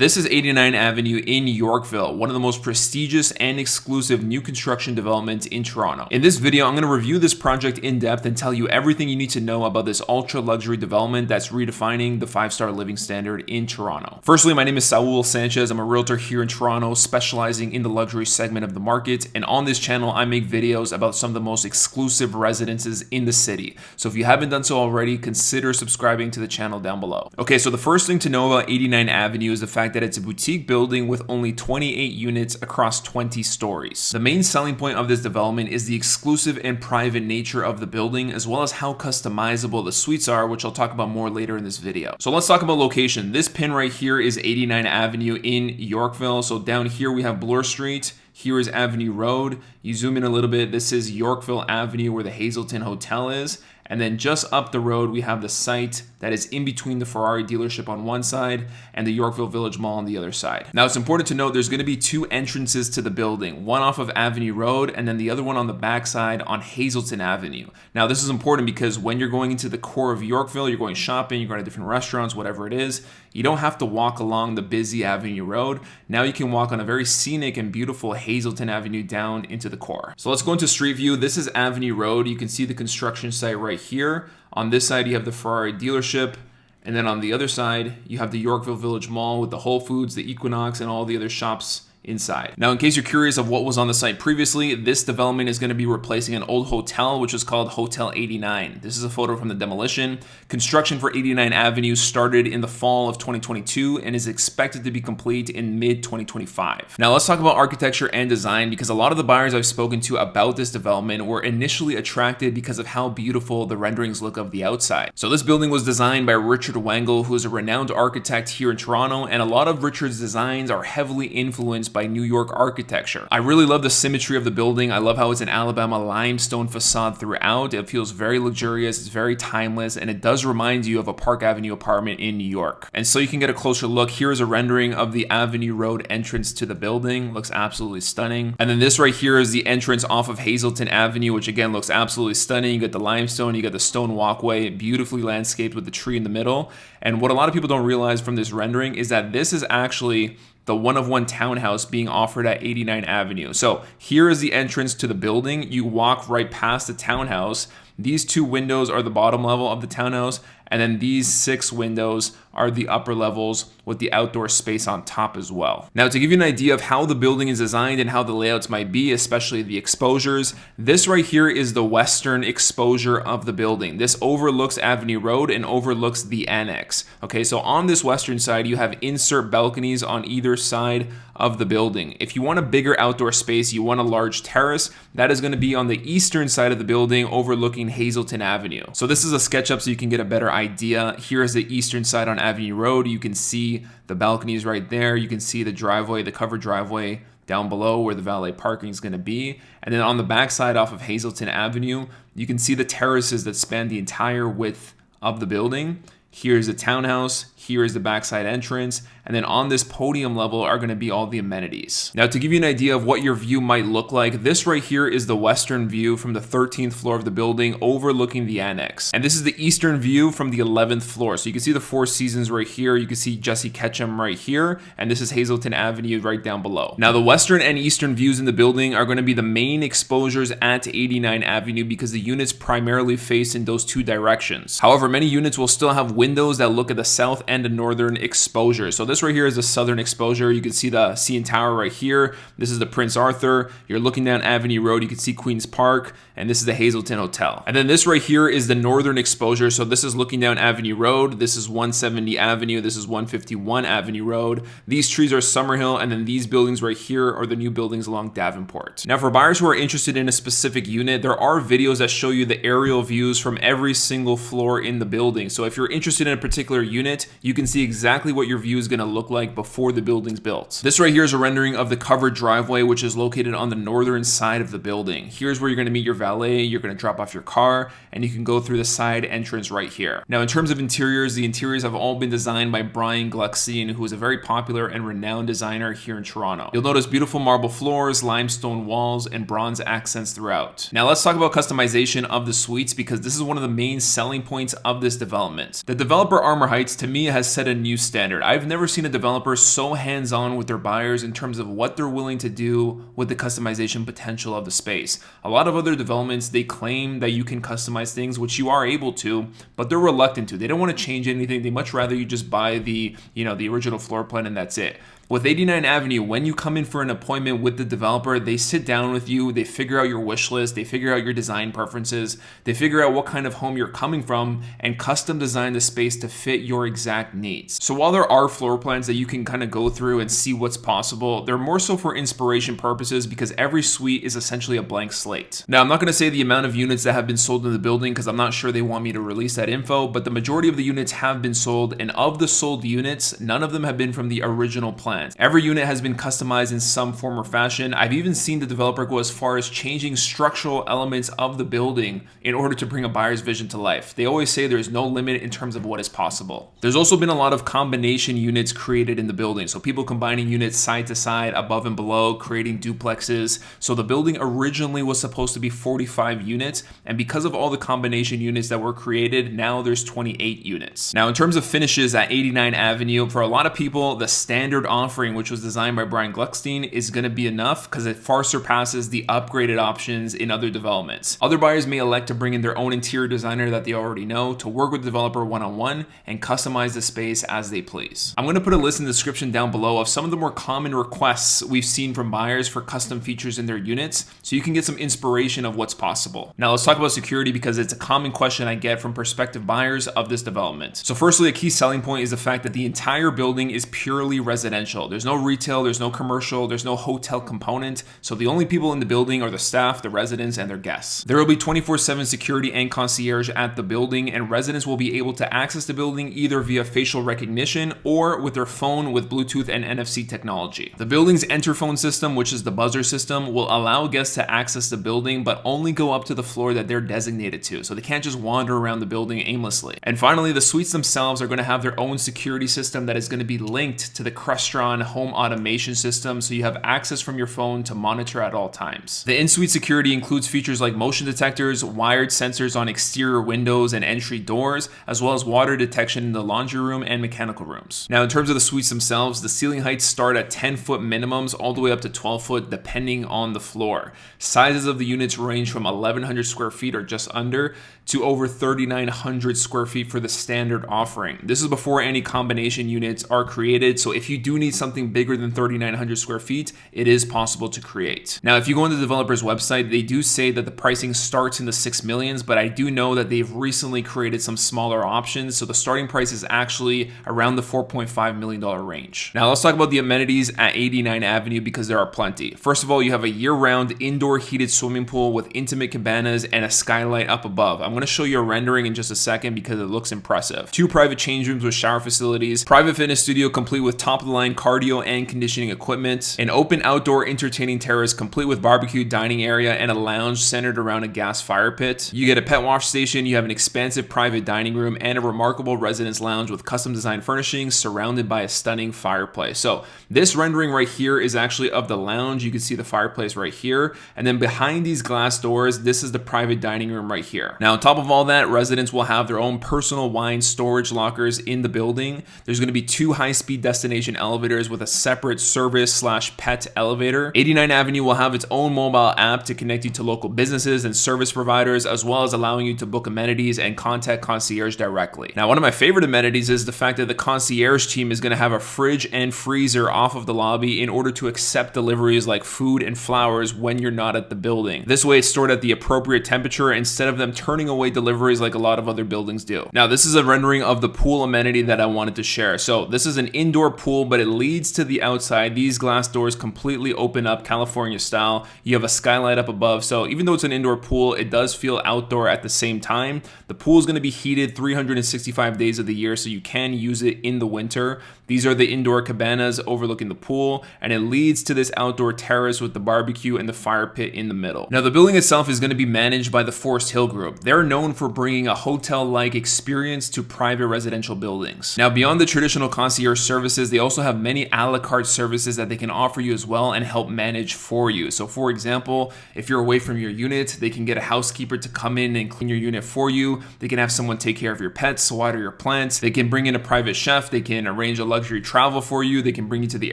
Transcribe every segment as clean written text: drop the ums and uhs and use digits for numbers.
This is 89 Avenue in Yorkville, one of the most prestigious and exclusive new construction developments in Toronto. In this video, I'm going to review this project in depth and tell you everything you need to know about this ultra luxury development that's redefining the 5-star living standard in Toronto. Firstly, my name is Saul Sanchez. I'm a realtor here in Toronto, specializing in the luxury segment of the market. And on this channel, I make videos about some of the most exclusive residences in the city. So if you haven't done so already, consider subscribing to the channel down below. Okay, so the first thing to know about 89 Avenue is the fact that it's a boutique building with only 28 units across 20 stories. The main selling point of this development is the exclusive and private nature of the building, as well as how customizable the suites are, which I'll talk about more later in this video. So let's talk about location. This pin right here is 89 Avenue in Yorkville. So down here we have Bloor Street. Here is Avenue Road. You zoom in a little bit. This is Yorkville Avenue where the Hazelton Hotel is. And then just up the road, we have the site that is in between the Ferrari dealership on one side and the Yorkville Village Mall on the other side. Now, it's important to note there's going to be two entrances to the building, one off of Avenue Road and then the other one on the backside on Hazelton Avenue. Now, this is important because when you're going into the core of Yorkville, you're going shopping, you're going to different restaurants, whatever it is, you don't have to walk along the busy Avenue Road. Now you can walk on a very scenic and beautiful Hazelton Avenue down into the core. So let's go into street view. This is Avenue Road. You can see the construction site right here. On this side, you have the Ferrari dealership. And then on the other side, you have the Yorkville Village Mall with the Whole Foods, the Equinox, and all the other shops inside. Now, in case you're curious of what was on the site previously, this development is going to be replacing an old hotel, which is called Hotel 89. This is a photo from the demolition. Construction for 89 Avenue started in the fall of 2022 and is expected to be complete in mid-2025. Now, let's talk about architecture and design, because a lot of the buyers I've spoken to about this development were initially attracted because of how beautiful the renderings look of the outside. So this building was designed by Richard Wengel, who is a renowned architect here in Toronto, and a lot of Richard's designs are heavily influenced by New York architecture. I really love the symmetry of the building. I love how it's an Alabama limestone facade throughout. It feels very luxurious, it's very timeless, and it does remind you of a Park Avenue apartment in New York. And so you can get a closer look. Here is a rendering of the Avenue Road entrance to the building. Looks absolutely stunning. And then this right here is the entrance off of Hazelton Avenue, which again looks absolutely stunning. You got the limestone, you got the stone walkway, beautifully landscaped with the tree in the middle. And what a lot of people don't realize from this rendering is that this is actually the one-of-one townhouse being offered at 89 Avenue. So here is the entrance to the building. You walk right past the townhouse. These two windows are the bottom level of the townhouse, and then these 6 windows are the upper levels with the outdoor space on top as well. Now, to give you an idea of how the building is designed and how the layouts might be, especially the exposures, this right here is the western exposure of the building. This overlooks Avenue Road and overlooks the annex. Okay, so on this western side, you have insert balconies on either side of the building. If you want a bigger outdoor space, you want a large terrace, that is going to be on the eastern side of the building overlooking Hazelton Avenue. So this is a SketchUp so you can get a better idea. Here is the eastern side on Avenue Road. You can see the balconies right there. You can see the driveway, the covered driveway down below where the valet parking is going to be. And then on the backside off of Hazelton Avenue, you can see the terraces that span the entire width of the building. Here's the townhouse, here is the backside entrance, and then on this podium level are going to be all the amenities. Now, to give you an idea of what your view might look like, this right here is the western view from the 13th floor of the building overlooking the annex. And this is the eastern view from the 11th floor. So you can see the Four Seasons right here, you can see Jesse Ketchum right here, and this is Hazelton Avenue right down below. Now, the western and eastern views in the building are going to be the main exposures at 89 Avenue because the units primarily face in those two directions. However, many units will still have windows that look at the south and the northern exposure. So this right here is the southern exposure. You can see the CN Tower right here. This is the Prince Arthur. You're looking down Avenue Road. You can see Queen's Park, and this is the Hazelton Hotel. And then this right here is the northern exposure. So this is looking down Avenue Road. This is 170 Avenue. This is 151 Avenue Road. These trees are Summerhill, and then these buildings right here are the new buildings along Davenport. Now, for buyers who are interested in a specific unit, there are videos that show you the aerial views from every single floor in the building. So if you're interested in a particular unit, you can see exactly what your view is going to look like before the building's built. This right here is a rendering of the covered driveway, which is located on the northern side of the building. Here's where you're going to meet your valet, you're going to drop off your car, and you can go through the side entrance right here. Now, in terms of interiors, the interiors have all been designed by Brian Glucksine, who is a very popular and renowned designer here in Toronto. You'll notice beautiful marble floors, limestone walls, and bronze accents throughout. Now, let's talk about customization of the suites, because this is one of the main selling points of this development. The developer Armor Heights, to me, has set a new standard. I've never seen a developer so hands-on with their buyers in terms of what they're willing to do with the customization potential of the space. A lot of other developments, they claim that you can customize things, which you are able to, but they're reluctant to. They don't want to change anything. They much rather you just buy the original floor plan and that's it. With 89 Avenue, when you come in for an appointment with the developer, they sit down with you, they figure out your wish list, they figure out your design preferences, they figure out what kind of home you're coming from, and custom design the space to fit your exact needs. So while there are floor plans that you can kind of go through and see what's possible, they're more so for inspiration purposes because every suite is essentially a blank slate. Now, I'm not going to say the amount of units that have been sold in the building because I'm not sure they want me to release that info, but the majority of the units have been sold, and of the sold units, none of them have been from the original plan. Every unit has been customized in some form or fashion. I've even seen the developer go as far as changing structural elements of the building in order to bring a buyer's vision to life. They always say there's no limit in terms of what is possible. There's also been a lot of combination units created in the building. So people combining units side to side, above and below, creating duplexes. So the building originally was supposed to be 45 units. And because of all the combination units that were created, now there's 28 units. Now, in terms of finishes at 89 Avenue, for a lot of people, the standard offering, which was designed by Brian Gluckstein, is going to be enough because it far surpasses the upgraded options in other developments. Other buyers may elect to bring in their own interior designer that they already know to work with the developer one-on-one and customize the space as they please. I'm going to put a list in the description down below of some of the more common requests we've seen from buyers for custom features in their units so you can get some inspiration of what's possible. Now let's talk about security because it's a common question I get from prospective buyers of this development. So firstly, a key selling point is the fact that the entire building is purely residential. There's no retail, there's no commercial, there's no hotel component. So the only people in the building are the staff, the residents, and their guests. There will be 24/7 security and concierge at the building, and residents will be able to access the building either via facial recognition or with their phone with Bluetooth and NFC technology. The building's interphone system, which is the buzzer system, will allow guests to access the building, but only go up to the floor that they're designated to. So they can't just wander around the building aimlessly. And finally, the suites themselves are going to have their own security system that is going to be linked to the Crestron home automation system, so you have access from your phone to monitor at all times. The in-suite security includes features like motion detectors, wired sensors on exterior windows and entry doors, as well as water detection in the laundry room and mechanical rooms. Now, in terms of the suites themselves, the ceiling heights start at 10-foot minimums all the way up to 12-foot depending on the floor. Sizes of the units range from 1,100 square feet or just under to over 3,900 square feet for the standard offering. This is before any combination units are created, so if you do need something bigger than 3,900 square feet, it is possible to create. Now, if you go on the developer's website, they do say that the pricing starts in the 6 millions, but I do know that they've recently created some smaller options, so the starting price is actually around the $4.5 million range. Now, let's talk about the amenities at 89 Avenue because there are plenty. First of all, you have a year-round indoor heated swimming pool with intimate cabanas and a skylight up above. I'm going to show you a rendering in just a second because it looks impressive. 2 private change rooms with shower facilities, private fitness studio complete with top-of-the-line cardio and conditioning equipment, an open outdoor entertaining terrace complete with barbecue dining area and a lounge centered around a gas fire pit. You get a pet wash station, you have an expansive private dining room, and a remarkable residence lounge with custom designed furnishings surrounded by a stunning fireplace. So this rendering right here is actually of the lounge. You can see the fireplace right here, and then behind these glass doors, this is the private dining room right here. Now, on top of all that, residents will have their own personal wine storage lockers in the building. There's going to be 2 high-speed destination elevators with a separate service/pet elevator. 89 Avenue will have its own mobile app to connect you to local businesses and service providers, as well as allowing you to book amenities and contact concierge directly. Now, one of my favorite amenities is the fact that the concierge team is going to have a fridge and freezer off of the lobby in order to accept deliveries like food and flowers when you're not at the building. This way, it's stored at the appropriate temperature instead of them turning away deliveries like a lot of other buildings do. Now, this is a rendering of the pool amenity that I wanted to share. So this is an indoor pool, but it leads to the outside. These glass doors completely open up California style. You have a skylight up above. So even though it's an indoor pool, it does feel outdoor at the same time. The pool is going to be heated 365 days of the year, so you can use it in the winter. These are the indoor cabanas overlooking the pool, and it leads to this outdoor terrace with the barbecue and the fire pit in the middle. Now, the building itself is going to be managed by the Forest Hill Group. They're known for bringing a hotel-like experience to private residential buildings. Now, beyond the traditional concierge services, they also have many a la carte services that they can offer you as well and help manage for you. So, for example, if you're away from your unit, they can get a housekeeper to come in and clean your unit for you. They can have someone take care of your pets, water your plants. They can bring in a private chef. They can arrange a luxury luxury travel for you. They can bring you to the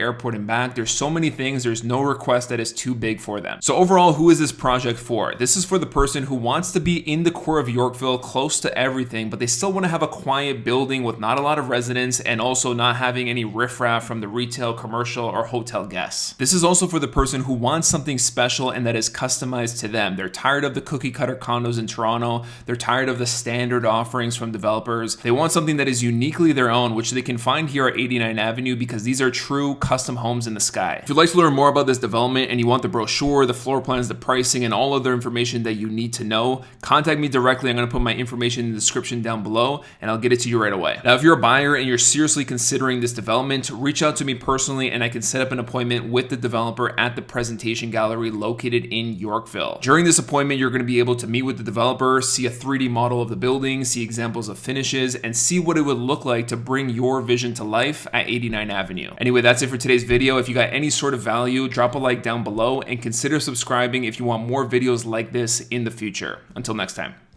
airport and back. There's so many things. There's no request that is too big for them. So overall, who is this project for? This is for the person who wants to be in the core of Yorkville, close to everything, but they still want to have a quiet building with not a lot of residents and also not having any riffraff from the retail, commercial, or hotel guests. This is also for the person who wants something special and that is customized to them. They're tired of the cookie cutter condos in Toronto. They're tired of the standard offerings from developers. They want something that is uniquely their own, which they can find here at 89 Avenue because these are true custom homes in the sky. If you'd like to learn more about this development and you want the brochure, the floor plans, the pricing, and all other information that you need to know, contact me directly. I'm going to put my information in the description down below and I'll get it to you right away. Now, if you're a buyer and you're seriously considering this development, reach out to me personally and I can set up an appointment with the developer at the presentation gallery located in Yorkville. During this appointment, you're going to be able to meet with the developer, see a 3D model of the building, see examples of finishes, and see what it would look like to bring your vision to life at 89 Avenue. Anyway, that's it for today's video. If you got any sort of value, drop a like down below and consider subscribing if you want more videos like this in the future. Until next time.